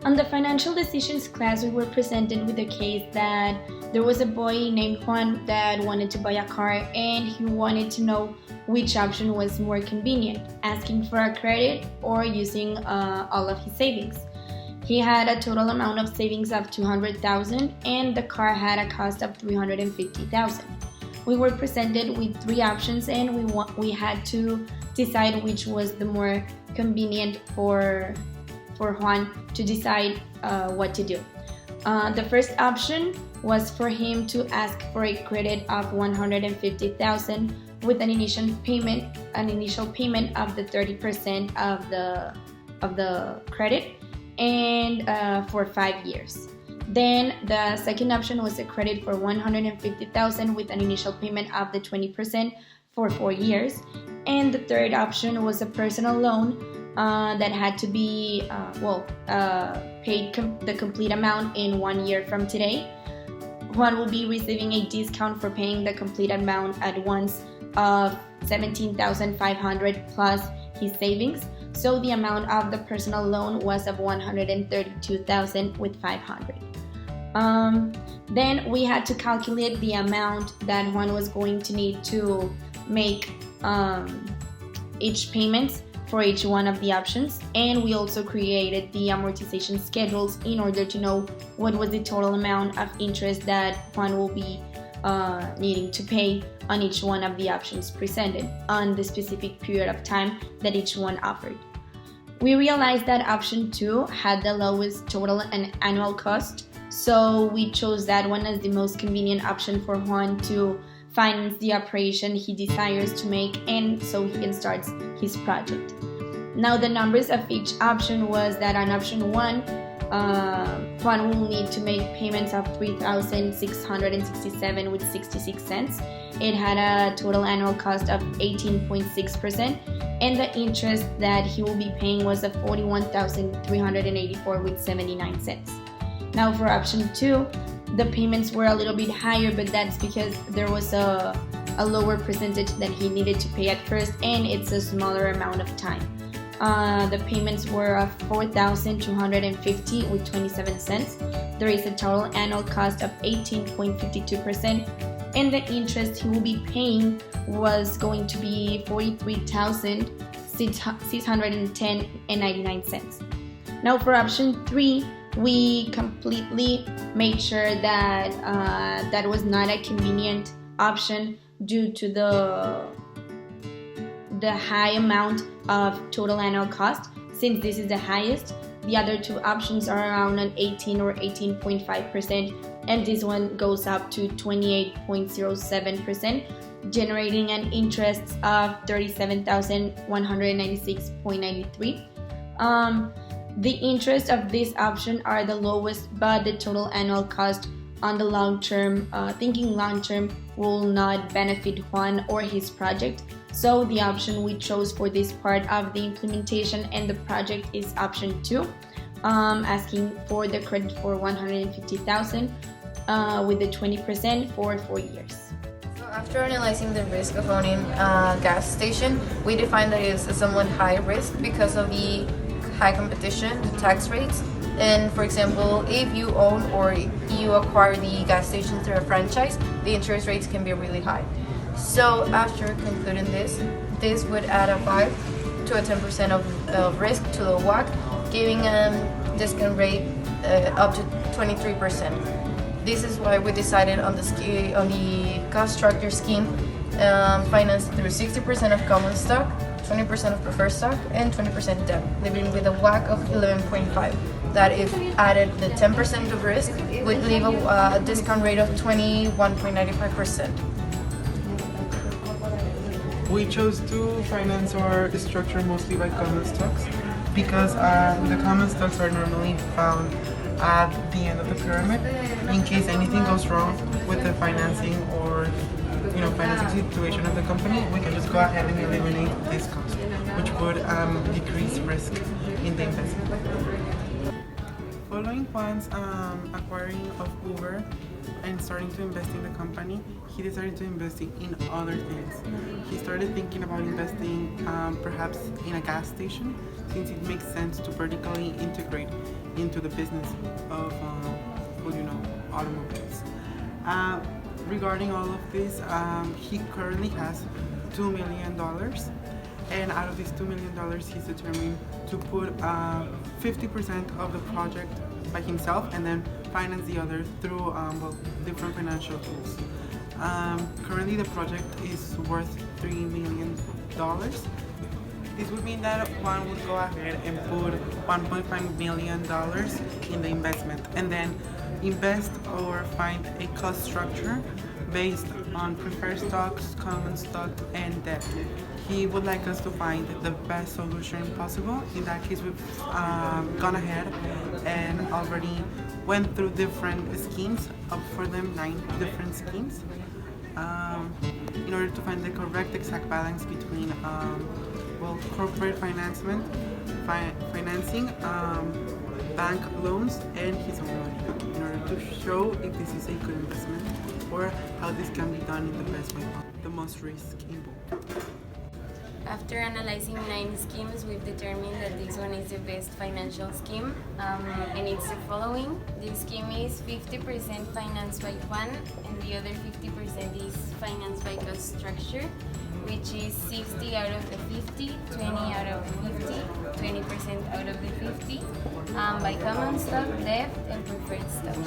On the financial decisions class, we were presented with a case that there was a boy named Juan that wanted to buy a car, and he wanted to know which option was more convenient, asking for a credit or using all of his savings. He had a total amount of savings of $200,000 and the car had a cost of $350,000. We were presented with three options and we had to decide which was the more convenient for Juan to decide what to do. The first option was for him to ask for a credit of $150,000 with an initial payment of the 30% of the credit and for 5 years. Then the second option was a credit for $150,000 with an initial payment of the 20% for 4 years. And the third option was a personal loan that had to be paid the complete amount in 1 year from today. Juan will be receiving a discount for paying the complete amount at once of $17,500 plus his savings. So the amount of the personal loan was of $132,000 with $500. Then we had to calculate the amount that Juan was going to need to make each payment for each one of the options, and we also created the amortization schedules in order to know what was the total amount of interest that Juan will be needing to pay on each one of the options presented on the specific period of time that each one offered. We realized that option 2 had the lowest total and annual cost, so we chose that one as the most convenient option for Juan to finance the operation he desires to make and so he can start his project. Now the numbers of each option was that on option 1, Juan will need to make payments of $3,667 with 66 cents. It had a total annual cost of 18.6%, and the interest that he will be paying was of $41,384 with 79 cents. Now for option 2, the payments were a little bit higher, but that's because there was a lower percentage that he needed to pay at first, and it's a smaller amount of time. The payments were of $4,250 with 27 cents. There is a total annual cost of 18.52%, and the interest he will be paying was going to be $43,610.99. Now for option 3, we completely made sure that that was not a convenient option due to the high amount of total annual cost. Since this is the highest, the other two options are around an 18 or 18.5%, and this one goes up to 28.07%, generating an interest of $37,196.93. The interest of this option are the lowest, but the total annual cost on the long term, thinking long term, will not benefit Juan or his project. So the option we chose for this part of the implementation and the project is option 2, asking for the credit for $150,000 with the 20% for 4 years. So after analyzing the risk of owning a gas station, we defined that it is a somewhat high risk because of the high competition, the tax rates. And for example, if you own or you acquire the gas station through a franchise, the interest rates can be really high. So after concluding this would add a 5 to a 10% of risk to the WACC, giving a discount rate up to 23%. This is why we decided on the cost structure scheme, financed through 60% of common stock, 20% of preferred stock, and 20% debt, leaving with a WACC of 11.5. That if added the 10% of risk, would leave a discount rate of 21.95%. We chose to finance our structure mostly by common stocks because the common stocks are normally found at the end of the pyramid. In case anything goes wrong with the financing or financing situation of the company, we can just go ahead and eliminate this cost, which would decrease risk in the investment. Following Juan's acquiring of Uber, and starting to invest in the company, he decided to invest in other things. He started thinking about investing perhaps in a gas station, since it makes sense to vertically integrate into the business of, automobiles. Regarding all of this, he currently has $2 million, and out of these $2 million, he's determined to put 50% of the project by himself and then finance the other through different financial tools. Currently, the project is worth $3 million. This would mean that Juan would go ahead and put $1.5 million in the investment and then invest or find a cost structure based on preferred stocks, common stock, and debt. He would like us to find the best solution possible. In that case, we've gone ahead and already went through different schemes, up for them 9 different schemes, in order to find the correct exact balance between corporate financing, bank loans, and his own money, in order to show if this is a good investment or how this can be done in the best way, the most risk involved. After analyzing 9 schemes, we've determined that this one is the best financial scheme, and it's the following. This scheme is 50% financed by Juan, and the other 50% is financed by cost structure, which is 60 out of the 50, 20 out of 50, 20% out of the 50, by common stock, debt, and preferred stock.